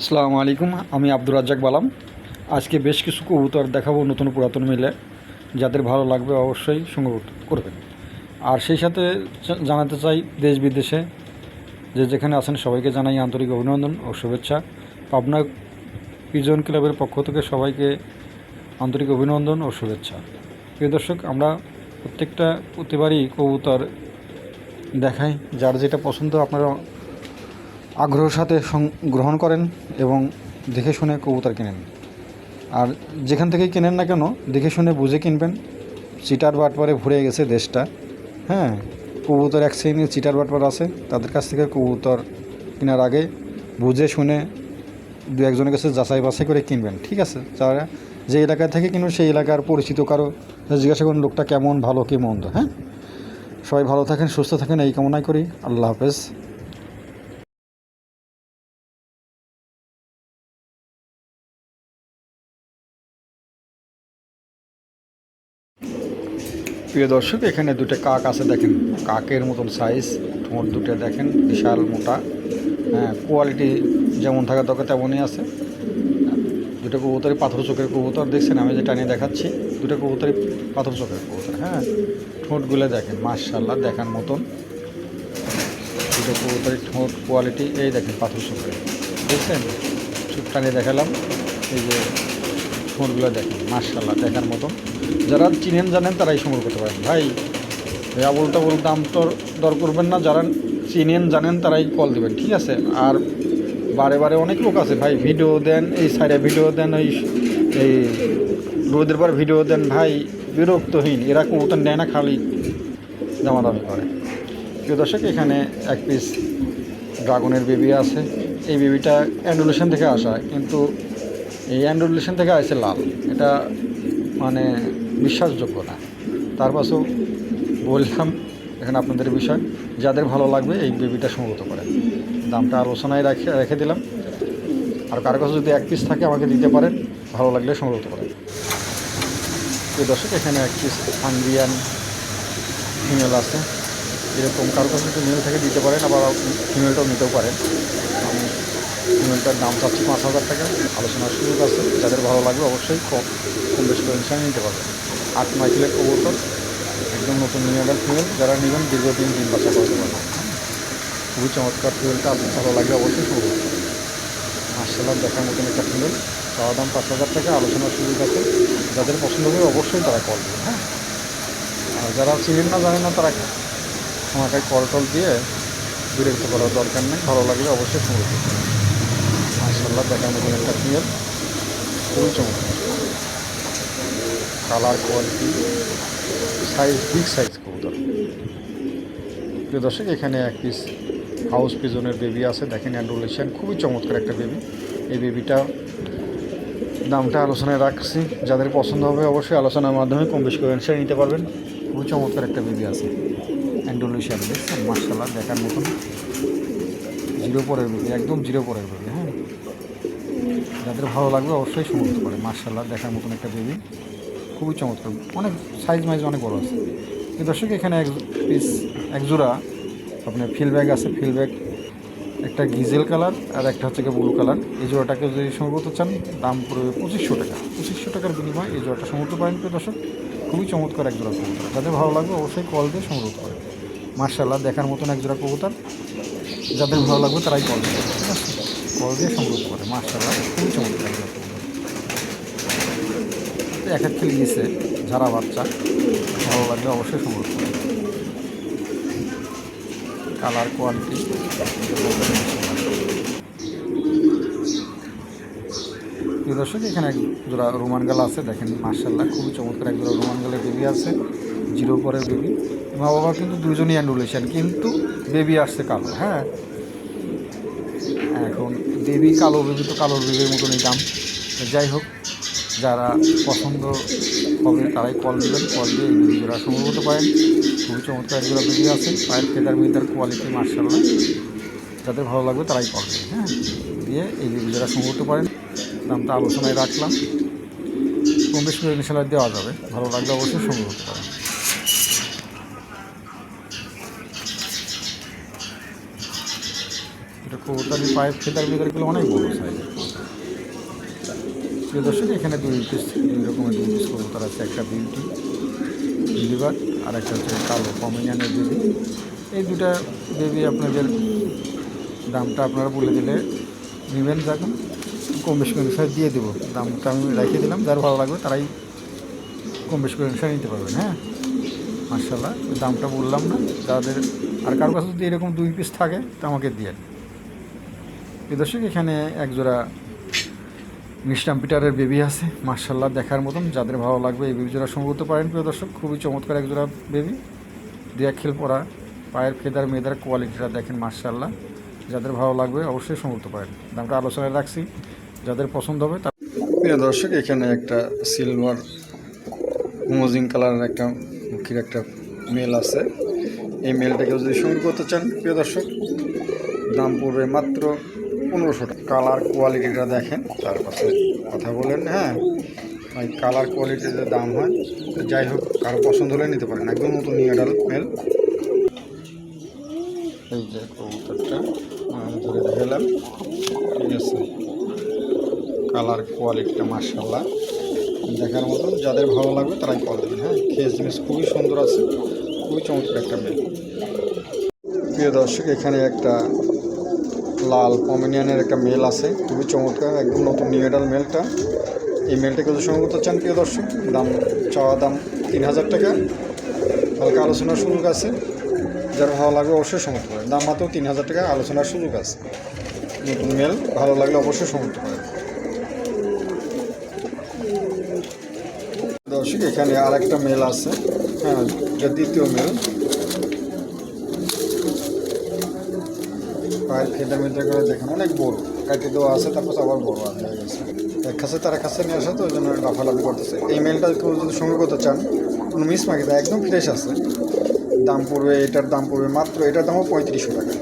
আসসালামু আলাইকুম। আমি আব্দুর রাজ্জাক বালাম। আজকে বেশ কিছু কবুতর দেখাবো নতুন পুরাতন মিলে। যাদের ভালো লাগবে অবশ্যই সংগ্রহ করবেন। আর সেই সাথে জানাতে চাই দেশ বিদেশে যে যেখানে আছেন সবাইকে জানাই আন্তরিক অভিনন্দন ও শুভেচ্ছা। পাবনা পিজন ক্লাবের পক্ষ থেকে সবাইকে আন্তরিক অভিনন্দন ও শুভেচ্ছা। প্রিয় দর্শক, আমরা প্রতিবারই কবুতর দেখাই। যার যেটা পছন্দ আপনারা আগ্রহের সাথে গ্রহণ করেন এবং দেখে শুনে কবুতর কেনেন। আর যেখান থেকেই কেনেন না কেন দেখে শুনে বুঝে কিনবেন। চিটার বাটপারে ভরে গেছে দেশটা। হ্যাঁ, কবুতর এক শ্রেণীর চিটার বাটপার আছে, তাদের কাছ থেকে কবুতর কেনার আগে বুঝে শুনে দু একজনের কাছে যাচাই বাছাই করে কিনবেন, ঠিক আছে? যারা যে এলাকায় থেকে কিনবেন সেই এলাকার পরিচিত কারো জিজ্ঞাসা করুন লোকটা কেমন, ভালো কি মন্দ। হ্যাঁ, সবাই ভালো থাকেন, সুস্থ থাকেন, এই কামনাই করি। আল্লাহ হাফেজ। প্রিয় দর্শক, এখানে দুটো কাক আছে দেখেন, কাকের মতন সাইজ, ঠোঁট দুটো দেখেন বিশাল মোটা। হ্যাঁ, কোয়ালিটি যেমন থাকা দরকার তেমনই আছে। দুটো কবুতরই পাথর চোখের কবুতর দেখছেন, আমি যে টানিয়ে দেখাচ্ছি দুটো কবুতরই পাথর চোখের কবুতর। হ্যাঁ, ঠোঁটগুলো দেখেন মাশাআল্লাহ দেখার মতন। দুটো কবুতরের ঠোঁট কোয়ালিটি এই দেখেন পাথর চোখের, দেখছেন? চোখ টানিয়ে দেখালাম, এই যে ঠোঁটগুলো দেখেন মাশাআল্লাহ দেখার মতন। যারা চিনেন জানেন তারাই সংগ্রহ করতে পারেন ভাই। আবল তাবল দাম দর করবেন না, যারা চিনেন জানেন তারাই কল দেবেন, ঠিক আছে? আর বারে বারে অনেক লোক আছে ভাই, ভিডিও দেন এই সাইডে, ভিডিও দেন এই রোদের পর ভিডিও দেন ভাই, বিরক্তহীন। এরা কবুতর নেয় না, খালি দামাদামি করে। প্রিয় দর্শক, এখানে এক পিস ড্রাগনের বেবি আছে। এই বেবিটা অ্যান্ডুলেশন থেকে আসা, কিন্তু এই অ্যান্ডুলেশন থেকে আসে লাল, এটা মানে বিশ্বাসযোগ্য না। তার পাশেও বললাম এখানে আপনাদের বিষয়, যাদের ভালো লাগবে এই বেবিটা সংগ্রহ করেন। দামটা আলোচনায় রেখে দিলাম। আর কারো কাছে যদি এক পিস থাকে আমাকে দিতে পারেন, ভালো লাগলে সংগ্রহ করেন। এই দর্শক, এখানে এক পিস হাঙ্গিয়ান ফিমেল আছে। এরকম কারো কাছে যদি মেল থেকে দিতে পারেন, আবার ফিমেলটাও নিতেও পারেন। আমি ফিমেলটার দাম চাচ্ছি 5,000 টাকা, আলোচনার সুযোগ আছে। যাদের ভালো লাগবে অবশ্যই কম বেশি করে নিতে পারবেন। 8-9 কিলো কবুতর, একদম নতুন নিউডাল ফিমেল। যারা নেবেন দীর্ঘদিন ডিম বাচ্চা করতে পারবেন। খুবই চমৎকার ফিমেলটা, আপনার ভালো লাগলে অবশ্যই সংগ্রহ করবেন। মার্শাল্লাহ দেখার মতন একটা ফিমেল, চাওয়া দাম 5,000 টাকা, আলোচনার সুযোগ আছে। যাদের পছন্দ হবে অবশ্যই তারা কল দেবে। হ্যাঁ, আর যারা চিনেন না জানেন না তারা আমাকে কল টল দিয়ে বিরক্ত করার দরকার নেই। ভালো লাগলে অবশ্যই সংগ্রহ করতে হবে। মার্শাল্লাহ দেখার মতন একটা ফিমেল, খুবই চমৎকার colour, quality, size, big size কবুতর। প্রিয় দর্শক, এখানে এক পিস হাউস পিজনের বেবি আছে দেখেন, অ্যান্ডুলেশন, খুবই চমৎকার একটা বেবি। এই বেবিটা দামটা আলোচনায় রাখছি, যাদের পছন্দ হবে অবশ্যই আলোচনার মাধ্যমে কম বেশি করে সে নিতে পারবেন। খুবই চমৎকার একটা বেবি আছে, অ্যান্ডুলেশন দেখছেন মার্শাল্লাহ দেখার মতন। জিরো পরের বেবি, একদম জিরো পরের বেবি। হ্যাঁ, যাদের ভালো লাগবে অবশ্যই সংগ্রহ করে। মার্শাল্লাহ দেখার মতন একটা বেবি, খুবই চমৎকার, অনেক সাইজ মাইজ অনেক বড় আছে। দর্শক, এখানে এক পিস এক জোড়া আপনার ফিল ব্যাগ আছে। ফিল ব্যাগ একটা গিজেল কালার আর একটা হচ্ছে ব্লু কালার। এই জোড়াটাকে যদি সংগ্রহ করতে চান দাম পড়বে 2500 টাকা। 2500 টাকার বিনিময়ে এই জোড়াটা সংগ্রহ করতে পারেন। প্রিয় দর্শক, খুবই চমৎকার এক জোড়া কবুতর, যাদের ভালো লাগবে অবশ্যই কল দিয়ে সংগ্রহ করে। মার্শাল্লাহ দেখার মতন এক জোড়া কবুতর, যাদের ভালো লাগবে তারাই কল দেবে, ঠিক আছে? কল দিয়ে সংগ্রহ করে। মার্শাল্লাহ খুবই চমৎকার এক জোড়া কবুতর। এক এক খেলে গিয়েছে ঝাড়া বাচ্চা, ভালো লাগলে অবশ্যই সংগ্রহ করে। কালার, কোয়ালিটি, প্রিয় দর্শক, এখানে এক জোড়া রোমান গালা আছে দেখেন মার্শাল্লাহ, খুবই চমৎকার এক জোড়া রোমান গালের বেবি আছে, জিরো পরের বেবি। মা বাবা কিন্তু দুজনই অ্যান্ডুলেশন, কিন্তু বেবি আসছে কালো। হ্যাঁ, এখন বেবি কালো, বেবি তো কালোর বেবির মতনই দাম। যাই হোক, যারা পছন্দ হবে তারাই কল দেবেন, কল দিয়ে এই বেবি জোড়া সংগ্রহ করতে পারেন। খুবই চমৎকার এক জোড়া বেবি আছে, পায়ের ফেদার মিদার কোয়ালিটি মার্শাল্লাহ, যাদের ভালো লাগবে তারাই কল দেবেন। হ্যাঁ, দিয়ে এই বেবি জোড়া সংগ্রহ করতে পারেন। দামটা আলোচনায় রাখলাম, কম বেশি করে ইনশাল্লাহ দেওয়া যাবে। ভালো লাগলে অবশ্যই সংগ্রহ করতে পারেন। এটা কবুতরের পায়ের ফেদার মেদারগুলো অনেক বড় সাইজের। প্রিয় দর্শক, এখানে দুই রকমের দুই পিস কবুতর আছে, একটা বিউটি লিভার আর একটা হচ্ছে কালো পমিনিয়ানের বেবি। এই দুটা বেবি আপনাদের দামটা আপনারা বলে দিলে নেবেন, যখন কম বেশি করে অনুসারে দিয়ে দেবো। দামটা আমি রেখে দিলাম, যার ভালো লাগবে তারাই কম বেশি করে অনুসারে নিতে পারবেন। হ্যাঁ, মার্শাল্লাহ, দামটা বললাম না। যাদের আর কারো কাছে যদি এরকম দুই পিস থাকে তো আমাকে দিয়ে। প্রিয় দর্শক, এখানে একজোড়া মিস্টাম পিটারের বেবি আছে, মার্শাল্লাহ দেখার মতন। যাদের ভালো লাগবে এই বেবি জোড়া সংগ্রহ করতে পারেন। প্রিয় দর্শক, খুবই চমৎকার একজোড়া বেবি, দুই খেল পরা, পায়ের ফেদার মেদার কোয়ালিটিটা দেখেন মার্শাল্লাহ। যাদের ভালো লাগবে অবশ্যই সংগ্রহ করতে পারেন। দামটা আলোচনায় রাখছি, যাদের পছন্দ হবে তার। প্রিয় দর্শক, এখানে একটা সিলভার মোজিং কালারের একটা মুখের একটা মেল আছে। এই মেলটাকে যদি সংগ্রহ করতে চান প্রিয় দর্শক, দাম পড়বে মাত্র 1500 টাকা। কালার কোয়ালিটিটা দেখেন, তার পাশে কথা বলেন। হ্যাঁ ভাই, কালার কোয়ালিটিতে দাম হয়, যাই হোক কারো পছন্দ হলে নিতে পারেন। একদম নতুন নিউ অ্যাডাল্ট মেল। এই যে কবুতরটা আমি ধরে দেখালাম, ঠিক আছে। কালার কোয়ালিটিটা মার্শাল্লাহ দেখার মতন। যাদের ভালো লাগবে তারাই কল দেবেন। হ্যাঁ, খেয়ে জিনিস খুবই সুন্দর আছে, খুবই চমৎকার একটা মেল। প্রিয় দর্শক, এখানে একটা লাল পমিনিয়ানের একটা মেল আছে, খুবই চমৎকার, একদম নতুন নিউ অ্যাডাল্ট মেলটা। এই মেলটাকে যদি সংগ্রহ করতে চান প্রিয় দর্শক, চাওয়া দাম 3000 টাকা, হালকা আলোচনার সুযোগ আছে। যার ভালো লাগবে অবশ্যই সংগ্রহ করতে পারেন। দাম মাত্র 3000 টাকা, আলোচনার সুযোগ আছে। নতুন মেল, ভালো লাগলে অবশ্যই সংগ্রহ করতে পারেন। দর্শক, এখানে আর একটা মেল আছে। হ্যাঁ, এটা দ্বিতীয় মেল। পায়ের ফেদা মেদা করে দেখেন, অনেক বড়, কাটে দেওয়া আছে, তারপর আবার বড় হয়ে গেছে। এক কাছে তার কাছে নিয়ে আসা, তো ওই জন্য লাফালাফি করতেছে। এই মেলটা কেউ যদি সংগ্রহ করতে চান, কোনো মিস মাকি দেয়, একদম ফ্রেশ আছে। দাম পড়বে, এটার দাম পড়বে মাত্র, এটার দামও 3500 টাকা।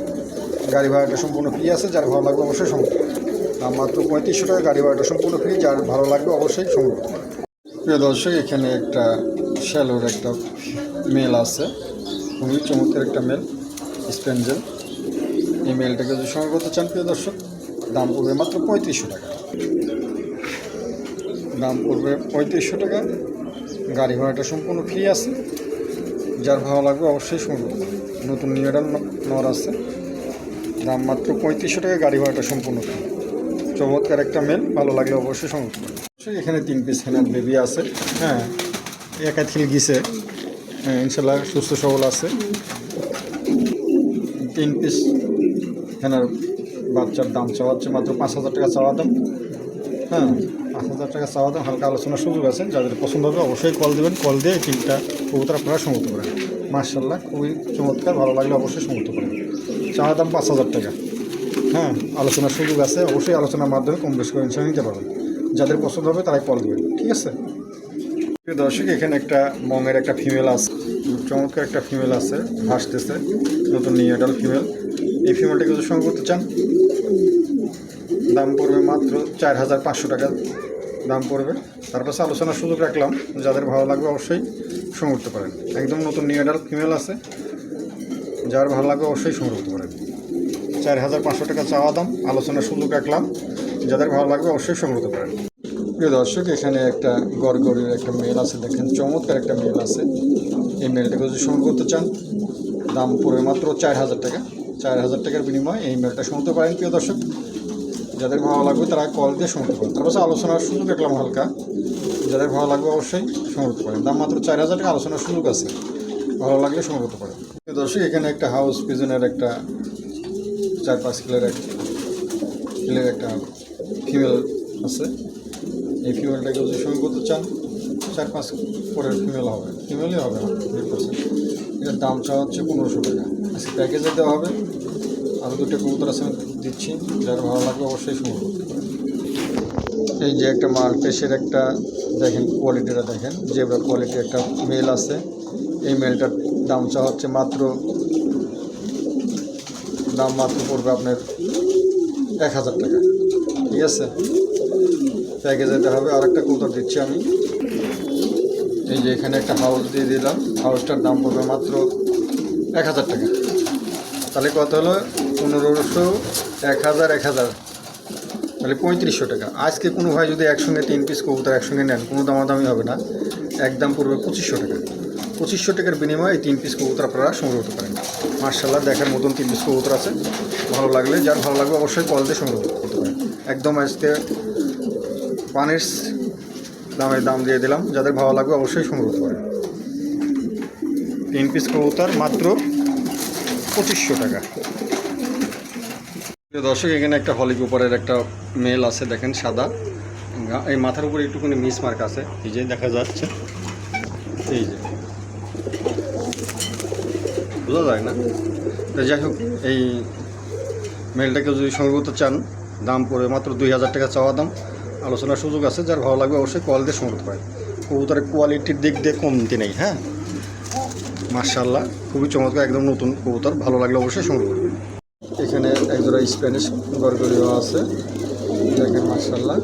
গাড়ি ভাড়াটা সম্পূর্ণ ফ্রি আছে, যার ভালো লাগবে অবশ্যই সংগ্রহ করতে পারেন। দাম মাত্র 3500 টাকা, গাড়ি ভাড়াটা সম্পূর্ণ ফ্রি, যার ভালো লাগবে অবশ্যই সংগ্রহ করতে পারেন। প্রিয় দর্শক, এখানে একটা শ্যালোর একটা মেল আছে, খুবই চমৎকার একটা মেল, স্পেঞ্জেল। এই মেলটাকে যদি সংগ্রহ করতে চান প্রিয় দর্শক, দাম পড়বে মাত্র 3500 টাকা। দাম পড়বে 3500 টাকা, গাড়ি ভাড়াটা সম্পূর্ণ ফ্রি আছে, যার ভালো লাগবে অবশ্যই সংগ্রহ করতে পারেন। নতুন নিউ অ্যাডাল্ট নর আছে, দাম মাত্র 3500 টাকা, গাড়ি ভাড়াটা সম্পূর্ণ ফ্রি। চমৎকার একটা মেল, ভালো লাগলে অবশ্যই সংগ্রহ করতে পারেন। এখানে 3 পিস হেনার বেবি আছে। হ্যাঁ, একাধিক গিয়েছে, হ্যাঁ ইনশাল্লাহ সুস্থ সবল আছে। 3 পিস হেনার বাচ্চার দাম চাওয়া হচ্ছে মাত্র 5000 টাকা চাওয়া দাম। হ্যাঁ, 5000 টাকা চাওয়া দাম, হালকা আলোচনার সুযোগ আছে। যাদের পছন্দ হবে অবশ্যই কল দেবেন, কল দিয়ে 3টা কবুতর আপনারা সংগ্রহ করেন। মার্শাল্লাহ, খুবই চমৎকার, ভালো লাগলে অবশ্যই সংগ্রহ করেন। চাওয়া দাম 5000 টাকা। হ্যাঁ, আলোচনার সুযোগ আছে, অবশ্যই আলোচনার মাধ্যমে কম বেশি করে নিতে পারবেন। যাদের পছন্দ হবে তারাই কল দেবেন, ঠিক আছে। প্রিয় দর্শক, এখানে একটা মঙের একটা ফিমেল আছে, চমৎকার একটা ফিমেল আছে, ভাসতেছে, নতুন নিউ অ্যাডাল্ট ফিমেল। এই ফিমেলটাকে যদি সংগ্রহ করতে চান, দাম পড়বে মাত্র 4500 টাকা দাম পড়বে। তার পাশে আলোচনার সুযোগ রাখলাম, যাদের ভালো লাগবে অবশ্যই সংগ্রহ করতে পারেন। একদম নতুন নিউ অ্যাডাল্ট ফিমেল আছে, যার ভালো লাগবে অবশ্যই সংগ্রহ করতে পারেন। 4500 টাকা চাওয়া দাম, আলোচনার সুযোগ রাখলাম, যাদের ভালো লাগবে অবশ্যই সংগ্রহ করতে পারেন। প্রিয় দর্শক, এখানে একটা গড়গড়ির একটা মেল আছে, দেখেন চমৎকার একটা মেল আছে। এই মেলটাকে যদি সংগ্রহ করতে চান, দাম পড়বে মাত্র 4000 টাকা। 4000 টাকার বিনিময়ে এই মেলটা শুনতে পারেন। প্রিয় দর্শক, যাদের ভালো লাগবে তারা কল দিয়ে শুনতে পারেন। তারপর আলোচনার সুযোগ রাখলাম হালকা, যাদের ভালো লাগবে অবশ্যই সংগ্রহ পারেন। দাম মাত্র 4000 টাকা, আলোচনার সুযোগ আছে, ভালো লাগলে সংগ্রহ করতে পারেন। প্রিয় দর্শক, এখানে একটা হাউস পিজনের একটা 4-5 কিলোর একটা ফিমেল আছে। এই ফিমেলটাকে যদি সংগ্রহ করতে চান, 4-5 পরের ফিমেল হবে, ফিমেলই হবে 100%। এটার দাম চাওয়া হচ্ছে 1500 টাকা। আজকে প্যাকেজে দেওয়া হবে, আরও 2টা কবুতর আছে আমি দিচ্ছি, যারা ভালো লাগবে অবশ্যই সংগ্রহ করতে পারেন। এই যে একটা মার্কেশের একটা দেখেন, কোয়ালিটিটা দেখেন, জেব্রা কোয়ালিটির একটা মেল আছে। এই মেলটার দাম চাওয়া হচ্ছে মাত্র পড়বে আপনার 1000 টাকা, ঠিক আছে। প্যাকেজে যেতে হবে। আর একটা কবুতর দিচ্ছি আমি, এই যে এখানে একটা হাউস দিয়ে দিলাম, হাউসটার দাম পড়বে মাত্র 1000 টাকা। তাহলে কত হলো? 1500, 1000, 1000 তাহলে 3500 টাকা। আজকে কোনো ভাই যদি একসঙ্গে 3 পিস কবুতর একসঙ্গে নেন, কোনো দামাদামি হবে না, একদম পড়বে 2500 টাকা। 2500 টাকার বিনিময়ে 3 পিস কবুতর আপনারা সংগ্রহ করতে পারেন। মার্শাল্লাহ দেখার মতন 3 পিস কবুতর আছে। ভালো লাগলে, যার ভালো লাগবে অবশ্যই কল দিয়ে সংগ্রহ করতে পারেন। একদম আজকে পানির দাম দিয়ে দিলাম, যাদের ভালো লাগবে অবশ্যই সংগ্রহ করতে পারেন। 3 পিস কবুতর মাত্র 2500 টাকা। দর্শক, এখানে একটা হলি কুপারের একটা মেল আছে, দেখেন সাদা, এই মাথার উপরে একটুখানি মিস মার্ক আছে, এই যে দেখা যাচ্ছে, এই যে বোঝা যায় না। যাই হোক, এই মেলটাকে যদি সংগ্রহ করতে চান, দাম পড়ে মাত্র 2000 টাকা চাওয়া দাম, আলোচনার সুযোগ আছে। যার ভালো লাগবে অবশ্যই কল দিয়ে সংগ্রহ করতে পারেন। কবুতরের কোয়ালিটির দিক দিয়ে কমতি নেই। হ্যাঁ, মার্শাল্লাহ খুবই চমৎকার, একদম নতুন কবুতর। ভালো লাগলে অবশ্যই সংগ্রহ করবেন। এখানে একজোড়া স্প্যানিশ গরগরিও আছে, দেখেন মার্শাল্লাহ।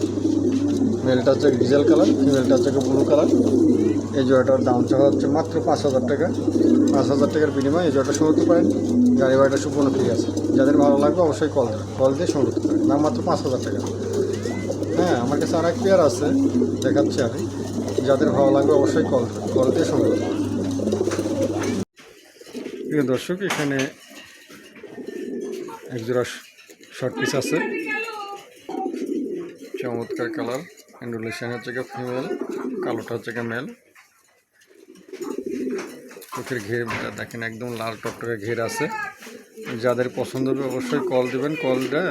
মেলটা হচ্ছে ডিজেল কালার, ফিমেলটা হচ্ছে ব্লু কালার। এই জোড়াটার দাম চাওয়া হচ্ছে মাত্র 5000 টাকা। 5000 টাকার বিনিময়ে এই জোড়াটা সংগ্রহ করতে পারেন। গাড়ি ভাড়াটা সম্পূর্ণ ফ্রি আছে। যাদের ভালো লাগবে অবশ্যই কল দিয়ে সংগ্রহ করতে পারেন। দাম মাত্র 5000 টাকা। হ্যাঁ, আমার কাছে আর এক পেয়ার আছে, দেখাচ্ছি আমি। যাদের ভালো লাগবে অবশ্যই কল দিয়ে সংগ্রহ করতে পারেন। প্রিয় দর্শক, এখানে একজোড়া শর্ট পিস আছে, চমৎকার কালার। অ্যান্ডুলেশন হচ্ছে গিয়ে ফিমেল, কালোটা হচ্ছে গিয়ে মেল। চোখের ঘের দেখেন, একদম লাল টকটকে ঘের আছে। যাদের পছন্দ হবে অবশ্যই কল দেবেন। কলটা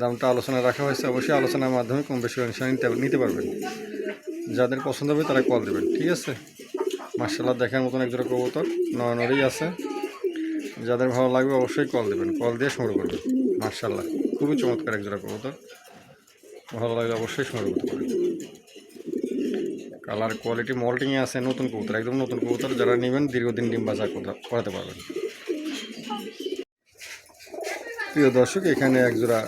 দামটা আলোচনা রাখা হয়েছে, অবশ্যই আলোচনার মাধ্যমে কম বেশি নিতে পারবেন। যাদের পছন্দ হবে তারা কল দেবেন, ঠিক আছে। মার্শাল্লাহ দেখার মতন একজোড়া কবুতর নড়েই আছে। যাদের ভালো লাগবে অবশ্যই কল দেবেন, কল দিয়ে সংগ্রহ করবেন। মার্শাল্লাহ খুবই চমৎকার একজোড়া কবুতর, ভালো লাগলে অবশ্যই সংগ্রহ করতে পারেন। কালার কোয়ালিটি মল্টিংয়ে আছে, নতুন কবুতর, একদম নতুন কবুতর। যারা নেবেন দীর্ঘদিন ডিম বাচ্চা করাতে পারবেন। প্রিয় দর্শক, এখানে একজোড়া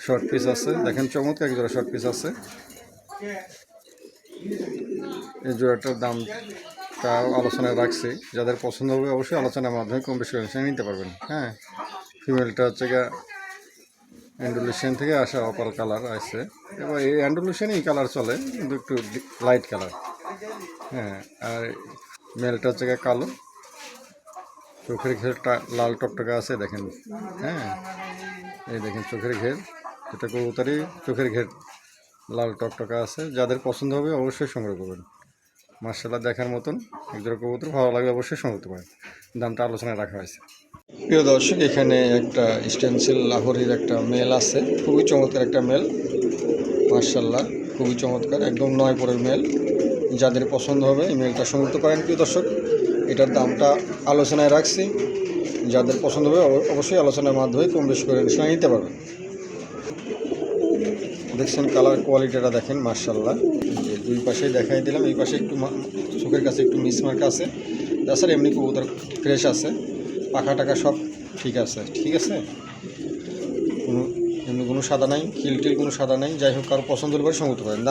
শর্ট পিস আছে, দেখেন চমৎকার একজোড়া শর্ট পিস আছে। এই জোড়াটার দামটা আলোচনায় রাখছি। যাদের পছন্দ হবে অবশ্যই আলোচনার মাধ্যমে কম বেশি নিতে পারবেন। হ্যাঁ, ফিমেলটা হচ্ছে গা অ্যান্ডুলেশন থেকে আসা অপাল কালার আছে। এবার এই অ্যান্ডুলেশনই কালার চলে, কিন্তু একটু লাইট কালার। হ্যাঁ, আর মেলটা হচ্ছে গা কালো, চোখের ঘেরটা লাল টকটকা আছে, দেখেন। হ্যাঁ, এই দেখেন চোখের ঘের, এটা কবুতরই চোখের ঘের লাল টকটকা আছে। যাদের পছন্দ হবে অবশ্যই সংগ্রহ করবেন। মার্শাল্লাহ দেখার মতন একজোড়া কবুতর, ভালো লাগলে অবশ্যই সংগ্রহ করতে পারেন। দামটা আলোচনায় রাখা হয়েছে। প্রিয় দর্শক, এখানে একটা স্টেনসিল লাহোরির একটা মেল আছে, খুবই চমৎকার একটা মেল। মার্শাল্লাহ খুবই চমৎকার, একদম 9 পরের মেল। যাদের পছন্দ হবে এই মেলটা সংগ্রহ করতে পারেন। প্রিয় দর্শক, এটার দামটা আলোচনায় রাখছি। যাদের পছন্দ হবে অবশ্যই আলোচনার মাধ্যমে কম বেশি করে নিতে পারবেন। দেখছেন কালার কোয়ালিটিটা দেখেন, মার্শাল্লাহ। দুই পাশেই দেখাই দিলাম, এই পাশে একটু চোখের কাছে একটু মিসমার্ক আছে। তাছাড়া এমনি কবুতর ফ্রেশ আছে, পাখা টাকা সব ঠিক আছে, ঠিক আছে। এমনি কোনো সাদা নাই, খিলটিল কোনো সাদা নাই। যাই হোক, কারো পছন্দ করে সংগ্রহ করতে পারেন।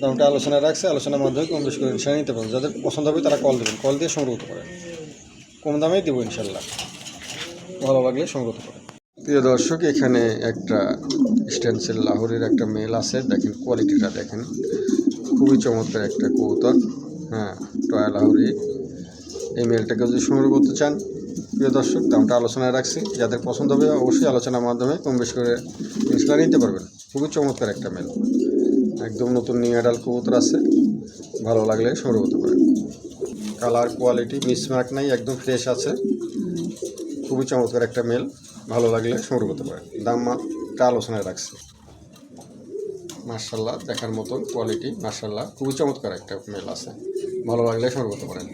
দামটা আলোচনায় রাখছে, আলোচনার মাধ্যমে কম বেশি করে নিতে পারেন। যাদের পছন্দ হবে তারা কল দেবেন, কল দিয়ে সংগ্রহ করতে পারেন। কম দামেই দেবো ইনশাল্লাহ, ভালো লাগলে সংগ্রহ করতে পারেন। প্রিয় দর্শক, এখানে একটা স্টেনসিল লাহোরের একটা মেল আছে, দেখেন কোয়ালিটিটা দেখেন, খুবই চমৎকার একটা কবুতর। হ্যাঁ, টয়া লাহোরি। এই মেলটাকে যদি সংগ্রহ করতে চান প্রিয় দর্শক, দামটা আলোচনায় রাখছি। যাদের পছন্দ হবে অবশ্যই আলোচনার মাধ্যমে কম বেশি করে নিতে পারবেন। খুবই চমৎকার একটা মেল, একদম নতুন নিউ অ্যাডাল্ট কবুতর আছে, ভালো লাগলে সংগ্রহ করতে পারেন। কালার কোয়ালিটি মিসমার্ক নাই, একদম ফ্রেশ আছে, খুবই চমৎকার একটা মেল, ভালো লাগলে সংগ্রহ করতে পারেন। দামটা আলোচনায় রাখছি। মার্শাল্লাহ দেখার মতো কোয়ালিটি, মার্শাল্লাহ খুবই চমৎকার একটা মেল আছে, ভালো লাগলে সংগ্রহ করতে পারেন।